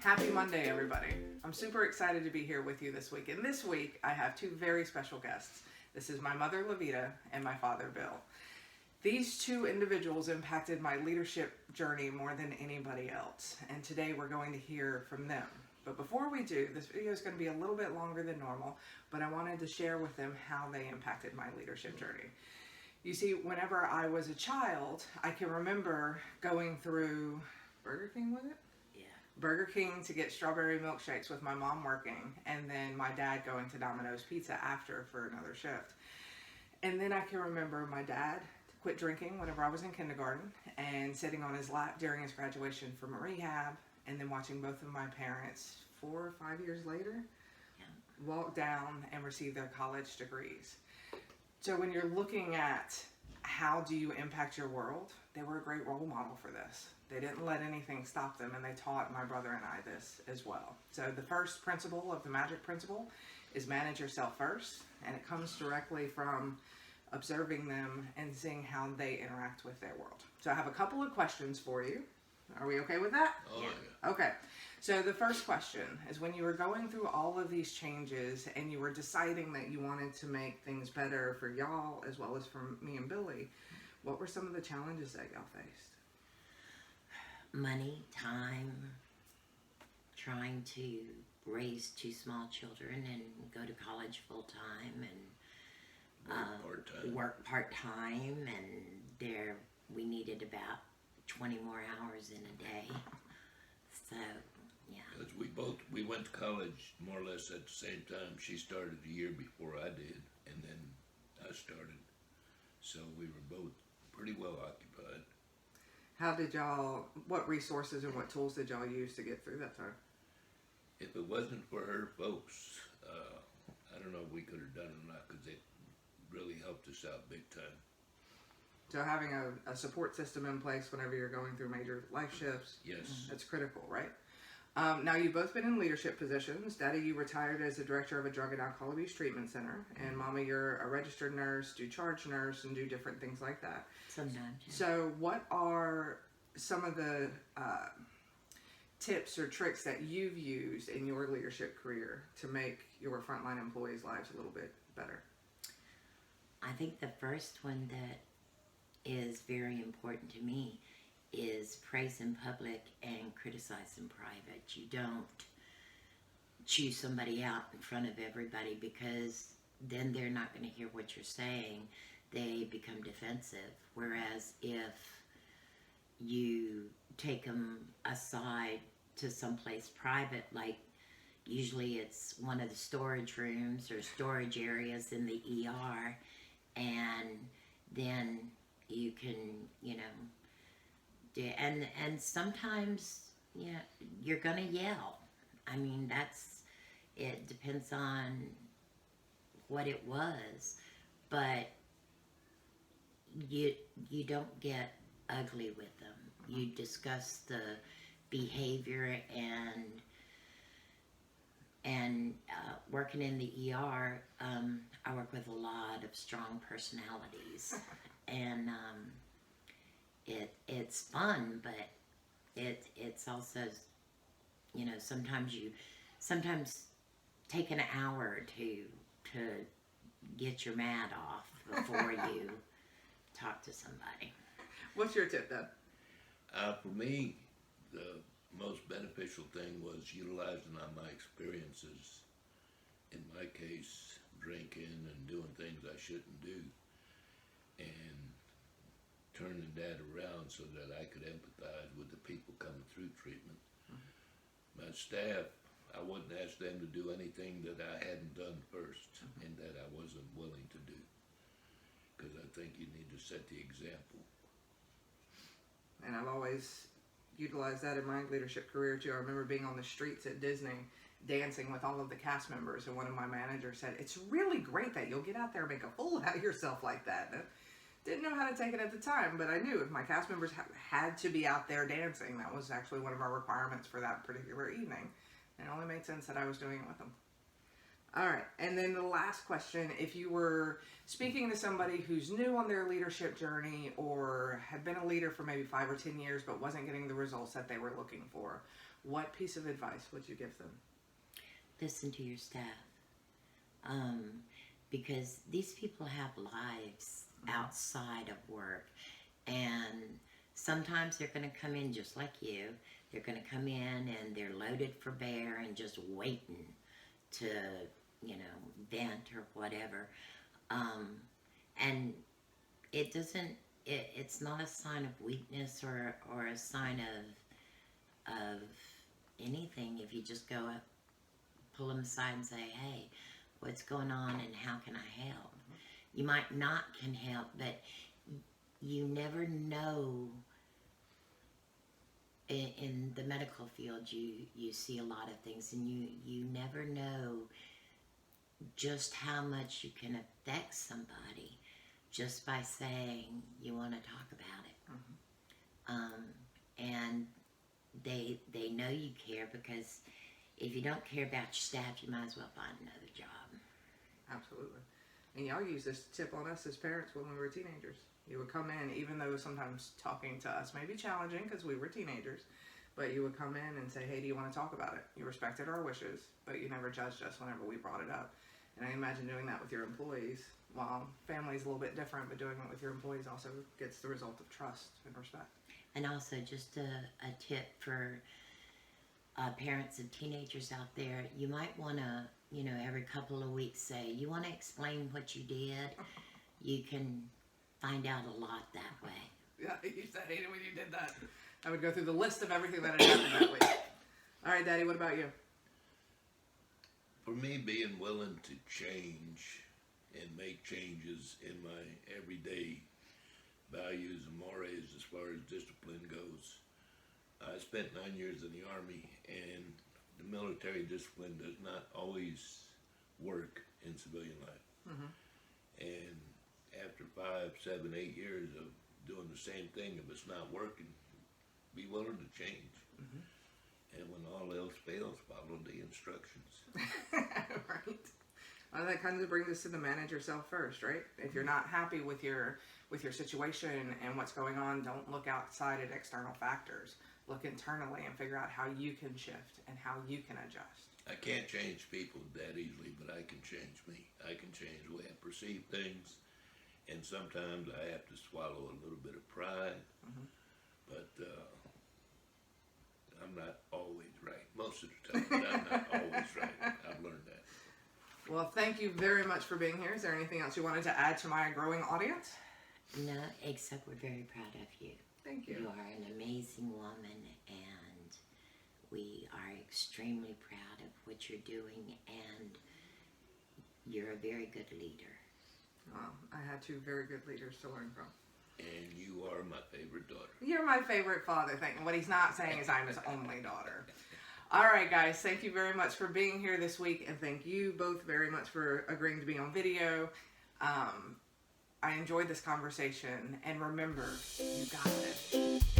Happy Monday, everybody. I'm super excited to be here with you this week. And this week, I have two very special guests. This is my mother, Levita, and my father, Bill. These two individuals impacted my leadership journey more than anybody else. And today, we're going to hear from them. But before we do, this video is going to be a little bit longer than normal, but I wanted to share with them how they impacted my leadership journey. You see, whenever I was a child, I can remember going through Burger King, was it? Yeah. Burger King to get strawberry milkshakes with my mom working, and then my dad going to Domino's Pizza after for another shift. And then I can remember my dad quit drinking whenever I was in kindergarten and sitting on his lap during his graduation from rehab, and then watching both of my parents 4 or 5 years later walk down and receive their college degrees. So when you're looking at how do you impact your world, they were a great role model for this. They didn't let anything stop them, and they taught my brother and I this as well. So the first principle of the MAGIC principle is manage yourself first, and it comes directly from observing them and seeing how they interact with their world. So I have a couple of questions for you. Are we okay with that? Oh, yeah. Okay. So the first question is, when you were going through all of these changes and you were deciding that you wanted to make things better for y'all as well as for me and Billy, what were some of the challenges that y'all faced? Money, time, trying to raise two small children and go to college full time and work part time, and we needed about 20 more hours in a day. So, yeah. Because we went to college more or less at the same time. She started a year before I did, and then I started. So we were both pretty well occupied. What resources and what tools did y'all use to get through that time? If it wasn't for her folks, I don't know if we could have done it or not, because it really helped us out big time. So having a support system in place whenever you're going through major life shifts, Yes. that's critical, right? Now, you've both been in leadership positions. Daddy, you retired as the director of a drug and alcohol abuse treatment center. And Mama, you're a registered nurse, do charge nurse, and do different things like that. Sometimes. Yeah. So what are some of the tips or tricks that you've used in your leadership career to make your frontline employees' lives a little bit better? I think the first one that is very important to me is praise in public and criticize in private. You don't chew somebody out in front of everybody, because then they're not going to hear what you're saying. They become defensive. Whereas if you take them aside to someplace private, like usually it's one of the storage rooms or storage areas in the ER, and then you can, and sometimes, you're gonna yell. I mean, it depends on what it was, but you don't get ugly with them. You discuss the behavior, and working in the ER, I work with a lot of strong personalities, and it's fun, but it's also, sometimes take an hour or two to get your mad off before you talk to somebody. What's your tip, then? For me, the most beneficial thing was utilizing on my experiences. In my case, drinking and doing things I shouldn't do, and turning that around so that I could empathize with the people coming through treatment. Mm-hmm. My staff, I wouldn't ask them to do anything that I hadn't done first, and that I wasn't willing to do, because I think you need to set the example. And I've always utilized that in my leadership career too. I remember being on the streets at Disney dancing with all of the cast members, and one of my managers said, "It's really great that you'll get out there and make a fool out of yourself like that." And I didn't know how to take it at the time, but I knew if my cast members had to be out there dancing, that was actually one of our requirements for that particular evening. And it only made sense that I was doing it with them. All right. And then the last question, if you were speaking to somebody who's new on their leadership journey or had been a leader for maybe 5 or 10 years but wasn't getting the results that they were looking for, what piece of advice would you give them? Listen to your staff. Because these people have lives outside of work, and sometimes they're going to come in just like you. They're going to come in and they're loaded for bear and just waiting to, vent or whatever. And it doesn't, it's not a sign of weakness or a sign of anything if you just go up, pull them aside and say, hey, what's going on and how can I help? You might not can help, but you never know. In the medical field, you see a lot of things, and you never know just how much you can affect somebody just by saying you want to talk about it. And they know you care, because if you don't care about your staff, you might as well find another job. Absolutely. And y'all use this tip on us as parents when we were teenagers. You would come in, even though sometimes talking to us may be challenging because we were teenagers, but you would come in and say, hey, do you want to talk about it? You respected our wishes, but you never judged us whenever we brought it up. And I imagine doing that with your employees, while family's a little bit different, but doing it with your employees also gets the result of trust and respect. And also just a tip for parents of teenagers out there, you might want to, every couple of weeks say, you want to explain what you did? You can find out a lot that way. Yeah, you used to hate it when you did that. I would go through the list of everything that had happened that week. All right, Daddy, what about you? For me, being willing to change and make changes in my everyday values and mores as far as discipline goes. I spent 9 years in the Army, and the military discipline does not always work in civilian life. And after 5, 7, 8 years of doing the same thing, if it's not working, be willing to change. And when all else fails, follow the instructions. Right. Well, that kind of brings us to the manage yourself first, right? If you're not happy with your situation and what's going on, don't look outside at external factors. Look internally and figure out how you can shift and how you can adjust. I can't change people that easily, but I can change me. I can change the way I perceive things, and sometimes I have to swallow a little bit of pride, but I'm not always right. Most of the time, but I'm not always right. I've learned that. Well, thank you very much for being here. Is there anything else you wanted to add to my growing audience? No, except we're very proud of you. Thank you. You are an amazing woman, and we are extremely proud of what you're doing, and you're a very good leader. Well, I had 2 very good leaders to learn from. And you are my favorite daughter. You're my favorite father. What he's not saying is I'm his only daughter. All right, guys. Thank you very much for being here this week, and thank you both very much for agreeing to be on video. I enjoyed this conversation, and remember, you got this.